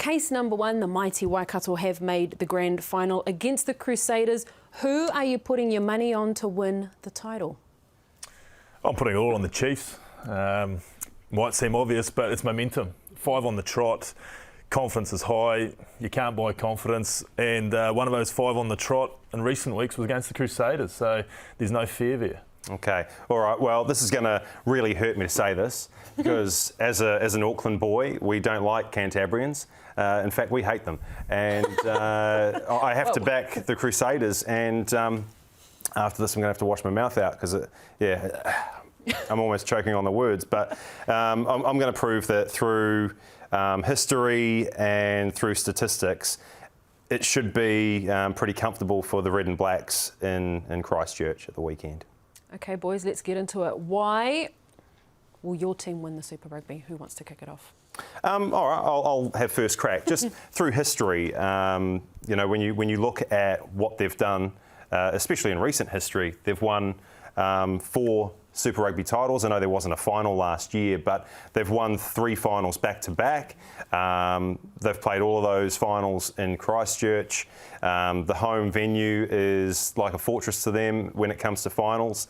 case number one, the mighty Waikato have made the grand final against the Crusaders. Who are you putting your money on to win the title? I'm putting it all on the Chiefs. Might seem obvious, but it's momentum. 5 on the trot. Confidence is high. You can't buy confidence. And one of those 5 on the trot in recent weeks was against the Crusaders. So there's no fear there. Okay. All right. Well, this is going to really hurt me to say this because as an Auckland boy, we don't like Cantabrians. In fact, we hate them. And I have to back the Crusaders. And after this, I'm going to have to wash my mouth out because, I'm almost choking on the words. But I'm going to prove that through history and through statistics, it should be pretty comfortable for the Red and Blacks in Christchurch at the weekend. Okay, boys, let's get into it. Why will your team win the Super Rugby? Who wants to kick it off? All right, I'll have first crack. Just through history, when you look at what they've done, especially in recent history, they've won 4 Super Rugby titles. I know there wasn't a final last year, but they've won 3 finals back to back. They've played all of those finals in Christchurch. The home venue is like a fortress to them when it comes to finals.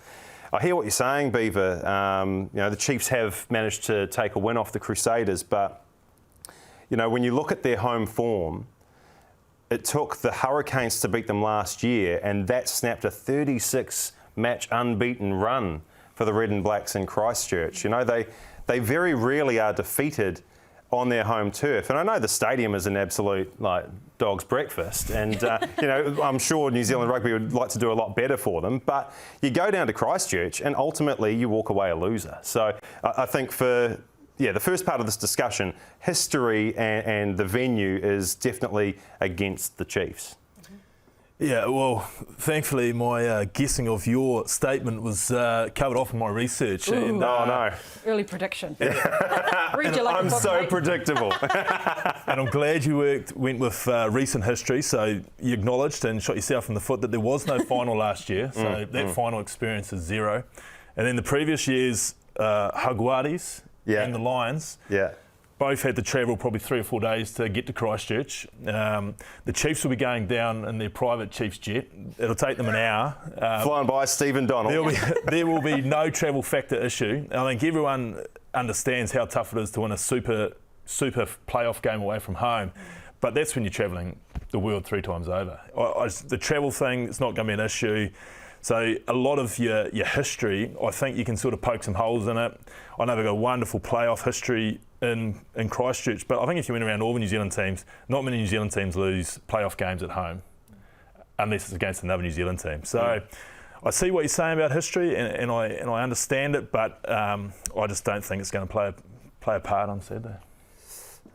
I hear what you're saying, Beaver. The Chiefs have managed to take a win off the Crusaders, but when you look at their home form, it took the Hurricanes to beat them last year, and that snapped a 36-match unbeaten run for the Red and Blacks in Christchurch. They very rarely are defeated on their home turf. And I know the stadium is an absolute dog's breakfast, and I'm sure New Zealand Rugby would like to do a lot better for them, but you go down to Christchurch and ultimately you walk away a loser. So I think for the first part of this discussion, history and the venue is definitely against the Chiefs. Yeah, well, thankfully my guessing of your statement was covered off in my research. And, no. Early prediction. Read you like I'm a book, so mate. predictable. And I'm glad you went with recent history, so you acknowledged and shot yourself in the foot that there was no final last year, so that final experience is 0. And then the previous years, Jaguares and the Lions. Yeah. Both had to travel probably 3 or 4 days to get to Christchurch. The Chiefs will be going down in their private Chiefs jet. It'll take them an hour. Flying by Stephen Donald. There will be no travel factor issue. I think everyone understands how tough it is to win a super playoff game away from home. But that's when you're travelling the world 3 times over. The travel thing, it's not going to be an issue. So a lot of your history, I think you can sort of poke some holes in it. I know they've got a wonderful playoff history in Christchurch, but I think if you went around all the New Zealand teams, not many New Zealand teams lose playoff games at home, unless it's against another New Zealand team. So I see what you're saying about history, and I understand it, but I just don't think it's going to play a part on Saturday.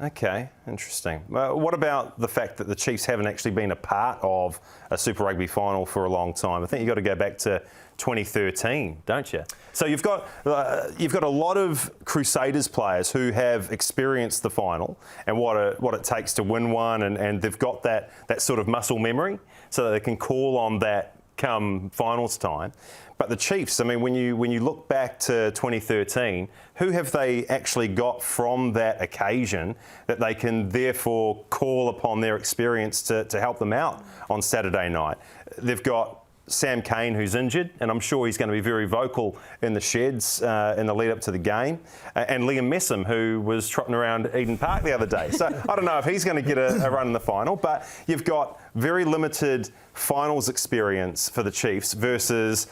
Okay, interesting. What about the fact that the Chiefs haven't actually been a part of a Super Rugby final for a long time? I think you've got to go back to 2013, don't you? So you've got a lot of Crusaders players who have experienced the final and what it takes to win one, and they've got that sort of muscle memory so that they can call on that come finals time. But the Chiefs, I mean, when you look back to 2013, who have they actually got from that occasion that they can therefore call upon their experience to help them out on Saturday night? They've got Sam Cane, who's injured, and I'm sure he's going to be very vocal in the sheds in the lead up to the game, and Liam Messam, who was trotting around Eden Park the other day. So I don't know if he's going to get a run in the final, but you've got very limited finals experience for the Chiefs versus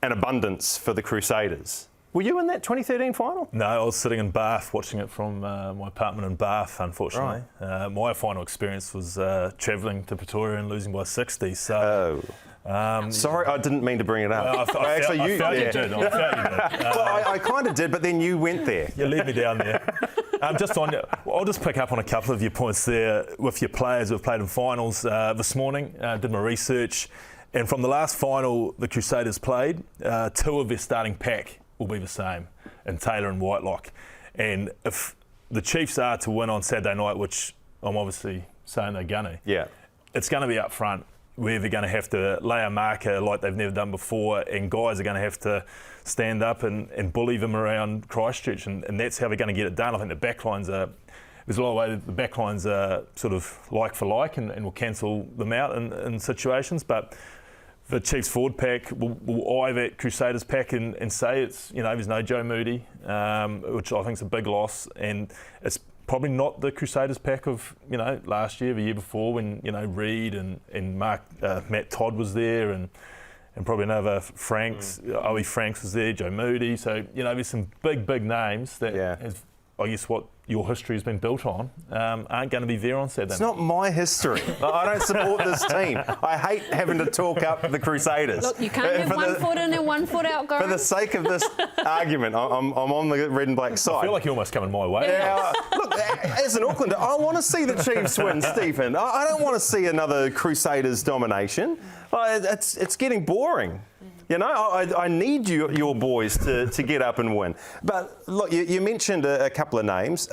an abundance for the Crusaders. Were you in that 2013 final? No, I was sitting in Bath watching it from my apartment in Bath, unfortunately. Right. My final experience was travelling to Pretoria and losing by 60. So. Sorry, I didn't mean to bring it up. Well, I felt you did. Well, I kind of did, but then you went there. You led me down there. I'll just pick up on a couple of your points there with your players who have played in finals. This morning, did my research, and from the last final the Crusaders played, 2 of their starting pack will be the same, in Taylor and Whitelock. And if the Chiefs are to win on Saturday night, which I'm obviously saying they're going to, it's going to be up front, where they're going to have to lay a marker like they've never done before, and guys are going to have to stand up and bully them around Christchurch, and that's how they're going to get it done. I think the backlines are there's a lot of ways the backlines are sort of like for like and will cancel them out in situations. But the Chiefs forward pack will eye that Crusaders pack and say it's, there's no Joe Moody, which I think is a big loss, and it's probably not the Crusaders pack of last year, the year before, when Reid and Matt Todd was there, and probably another Franks, Owie Franks was there, Joe Moody. So there's some big names that has, I guess, what your history has been built on, aren't going to be there on Saturday. It's not my history. I don't support this team. I hate having to talk up the Crusaders. Look, you can't have 1 foot in and 1 foot out, Goran. For the sake of this argument, I'm on the red and black side. I feel like you're almost coming my way. Yeah, look, as an Aucklander, I want to see the Chiefs win, Stephen. I don't want to see another Crusaders domination. It's getting boring. I need your boys to get up and win. But look, you mentioned a couple of names,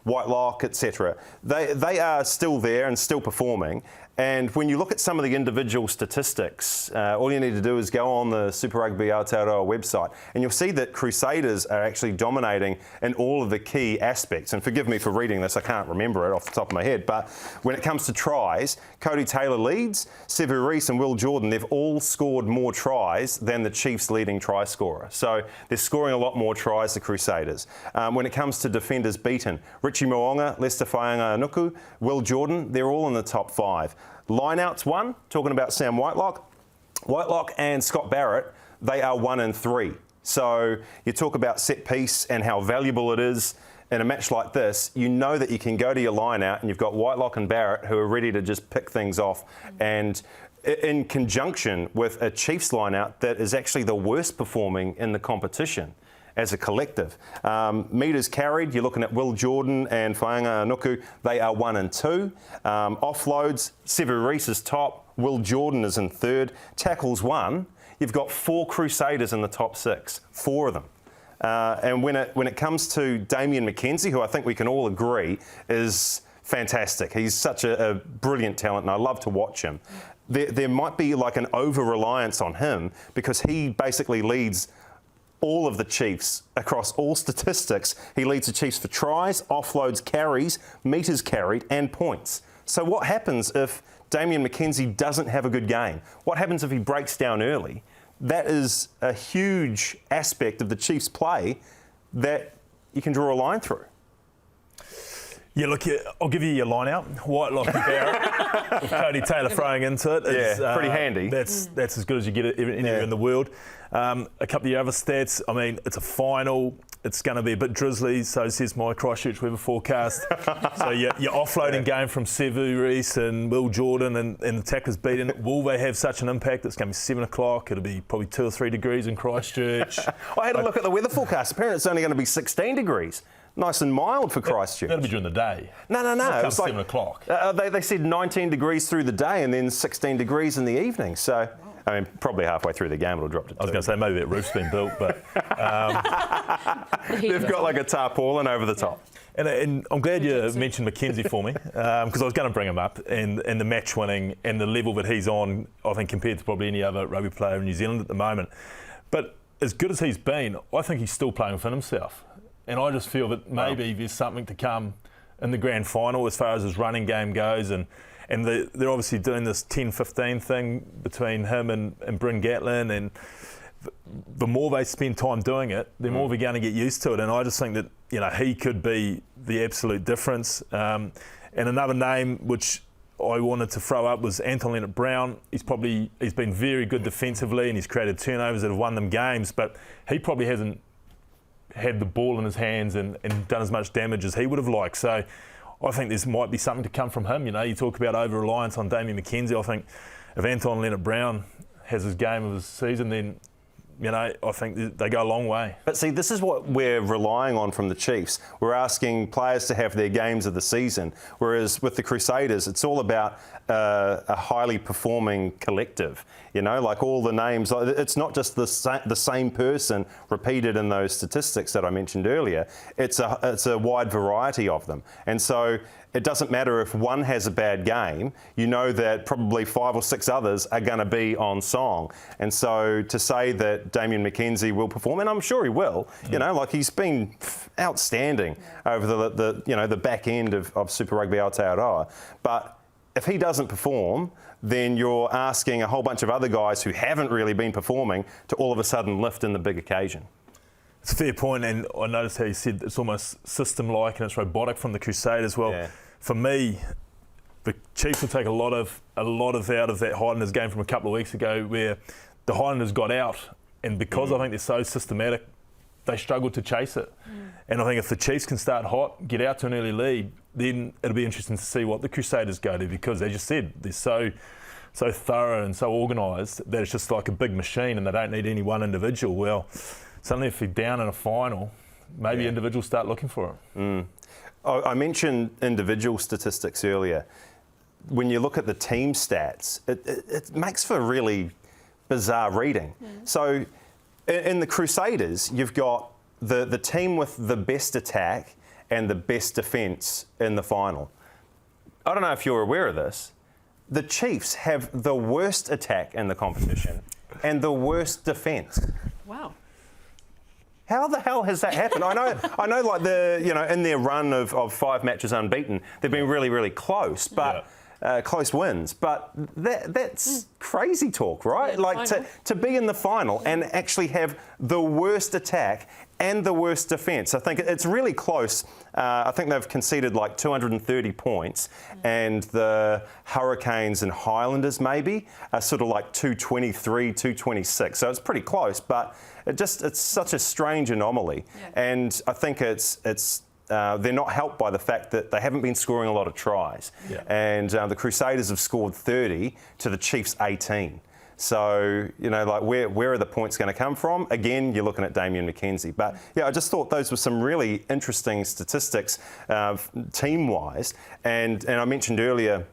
Whitelock, etc. They are still there and still performing. And when you look at some of the individual statistics, all you need to do is go on the Super Rugby Aotearoa website, and you'll see that Crusaders are actually dominating in all of the key aspects. And forgive me for reading this, I can't remember it off the top of my head, but when it comes to tries, Cody Taylor leads, Sevu Reece and Will Jordan, they've all scored more tries than the Chiefs' leading try scorer. So they're scoring a lot more tries, the Crusaders. When it comes to defenders beaten, Richie Mo'unga, Lester Fainga'anuku, Will Jordan, they're all in the top 5. Lineouts 1, talking about Sam Whitelock. Whitelock and Scott Barrett, they are 1 and 3. So you talk about set piece and how valuable it is in a match like this. You know that you can go to your lineout and you've got Whitelock and Barrett who are ready to just pick things off. And in conjunction with a Chiefs lineout that is actually the worst performing in the competition as a collective. Metres carried, you're looking at Will Jordan and Fainga'anuku, they are 1 and 2. Offloads, Sevu Reece is top, Will Jordan is in 3rd. Tackles 1, you've got 4 Crusaders in the top 6, 4 of them. And when it comes to Damian McKenzie, who I think we can all agree is fantastic. He's such a brilliant talent and I love to watch him. There might be like an over-reliance on him because he basically leads all of the Chiefs across all statistics. He leads the Chiefs for tries, offloads, carries, metres carried and points. So what happens if Damian McKenzie doesn't have a good game? What happens if he breaks down early? That is a huge aspect of the Chiefs' play that you can draw a line through. Yeah, look, I'll give you your line out. Whitelock and Barrett, with Cody Taylor throwing into it. Yeah, pretty handy. That's as good as you get anywhere in the world. A couple of your other stats, I mean, it's a final. It's going to be a bit drizzly, so says my Christchurch weather forecast. So your offloading game from Sevu Reece and Will Jordan and the tackers beaten, will they have such an impact? It's going to be 7 o'clock. It'll be probably 2 or 3 degrees in Christchurch. I had a look at the weather forecast. Apparently it's only going to be 16 degrees. Nice and mild for Christchurch. That'll be during the day. No. It was like 7 o'clock. They said 19 degrees through the day and then 16 degrees in the evening. So, I mean, probably halfway through the game it'll drop to 2. I was going to say maybe that roof's been built, but they've got like a tarpaulin over the top. And I'm glad you mentioned McKenzie for me, because I was going to bring him up, and the match winning and the level that he's on, I think, compared to probably any other rugby player in New Zealand at the moment. But as good as he's been, I think he's still playing within himself. And I just feel that maybe there's something to come in the grand final as far as his running game goes. And they're obviously doing this 10-15 thing between him and Bryn Gatlin. And the more they spend time doing it, the more they're going to get used to it. And I just think that he could be the absolute difference. And another name which I wanted to throw up was Anton Lienert-Brown. He's been very good defensively and he's created turnovers that have won them games, but he probably hasn't had the ball in his hands and done as much damage as he would have liked. So I think there might be something to come from him. You talk about over-reliance on Damian McKenzie. I think if Anton Lienert-Brown has his game of his season, then I think they go a long way. But see, this is what we're relying on from the Chiefs. We're asking players to have their games of the season, whereas with the Crusaders, it's all about a highly performing collective. Like all the names, it's not just the same person repeated in those statistics that I mentioned earlier. It's a wide variety of them. And so it doesn't matter if one has a bad game, you know that probably 5 or 6 others are going to be on song. And so to say that Damian McKenzie will perform, and I'm sure he will, you know, like he's been outstanding over the back end of Super Rugby Aotearoa. But if he doesn't perform, then you're asking a whole bunch of other guys who haven't really been performing to all of a sudden lift in the big occasion. It's a fair point, and I noticed how you said it's almost system-like and it's robotic from the Crusaders. Well, for me, the Chiefs will take a lot of out of that Highlanders game from a couple of weeks ago, where the Highlanders got out, and because I think they're so systematic, they struggled to chase it. And I think if the Chiefs can start hot, get out to an early lead, then it'll be interesting to see what the Crusaders go to, because as you said, they're so thorough and so organised that it's just like a big machine, and they don't need any one individual. Well, suddenly if they're down in a final, maybe individuals start looking for it. I mentioned individual statistics earlier. When you look at the team stats, it makes for really bizarre reading. So in the Crusaders, you've got the team with the best attack and the best defence in the final. I don't know if you're aware of this. The Chiefs have the worst attack in the competition and the worst defence. Wow. How the hell has that happened? I know, like in their run of 5 matches unbeaten, they've been really, really close, but close wins. But that's crazy talk, right? Yeah, like to be in the final and actually have the worst attack and the worst defence. I think it's really close. I think they've conceded like 230 points, and the Hurricanes and Highlanders maybe are sort of like 223, 226. So it's pretty close, but it's such a strange anomaly. And I think they're not helped by the fact that they haven't been scoring a lot of tries. And the Crusaders have scored 30 to the Chiefs 18. So, like where are the points going to come from? Again, you're looking at Damian McKenzie. But yeah, I just thought those were some really interesting statistics team-wise. And I mentioned earlier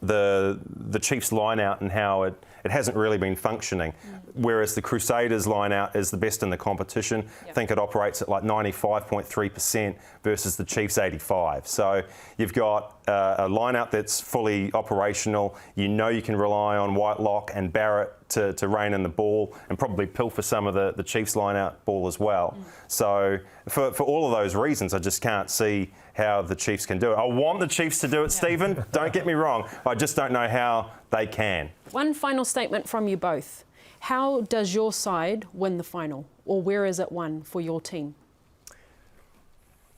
the Chiefs line-out and how it hasn't really been functioning, whereas the Crusaders line-out is the best in the competition. I think it operates at like 95.3% versus the Chiefs 85%. So you've got a line-out that's fully operational. You can rely on Whitelock and Barrett to rein in the ball and probably pilfer some of the Chiefs line-out ball as well. So for all of those reasons, I just can't see how the Chiefs can do it. I want the Chiefs to do it, Stephen. Don't get me wrong. I just don't know how they can. One final statement from you both. How does your side win the final, or where is it won for your team?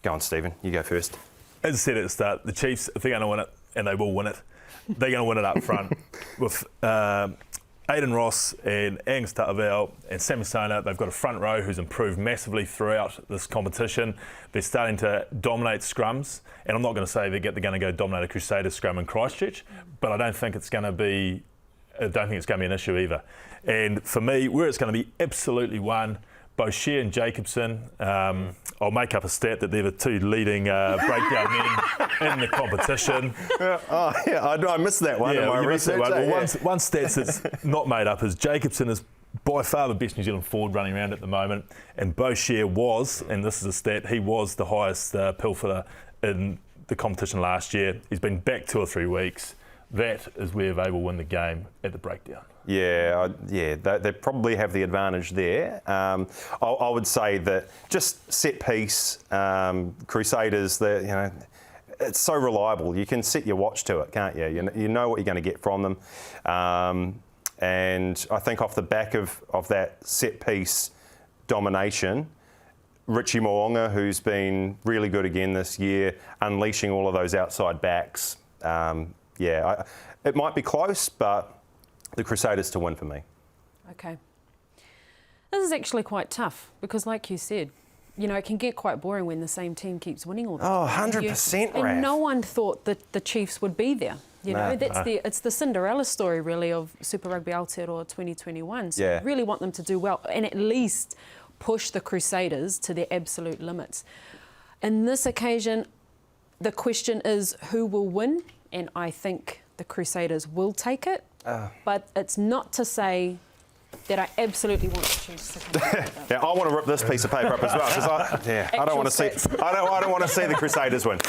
Go on, Stephen. You go first. As I said at the start, the Chiefs, if they're going to win it, and they will win it, they're going to win it up front with Aidan Ross and Angus Ta'avao and Sammy Sona. They've got a front row who's improved massively throughout this competition. They're starting to dominate scrums, and I'm not going to say they're going to go dominate a Crusaders scrum in Christchurch, but I don't think it's going to be an issue either. And for me, where it's going to be absolutely won, Boshier and Jacobson, I'll make up a stat that they're the 2 leading breakdown men in the competition. I missed that one in my research. Well, one stat that's not made up is Jacobson is by far the best New Zealand forward running around at the moment, and Boshier was, and this is a stat, he was the highest pilferer in the competition last year. He's been back 2 or 3 weeks. That is where they will win the game at the breakdown. They probably have the advantage there. I would say that just set piece, Crusaders, it's so reliable. You can set your watch to it, can't you? You know what you're going to get from them. And I think off the back of that set piece domination, Richie Mo'unga, who's been really good again this year, unleashing all of those outside backs. It might be close, but the Crusaders to win for me. Okay. This is actually quite tough because, like you said, it can get quite boring when the same team keeps winning all the time. 100%, Raph. And no one thought that the Chiefs would be there. It's the Cinderella story, really, of Super Rugby Aotearoa 2021. So you really want them to do well and at least push the Crusaders to their absolute limits. In this occasion, the question is who will win, and I think the Crusaders will take it. But it's not to say that I absolutely want the Chiefs to come out. I want to rip this piece of paper up as well because I don't want to see the Crusaders win.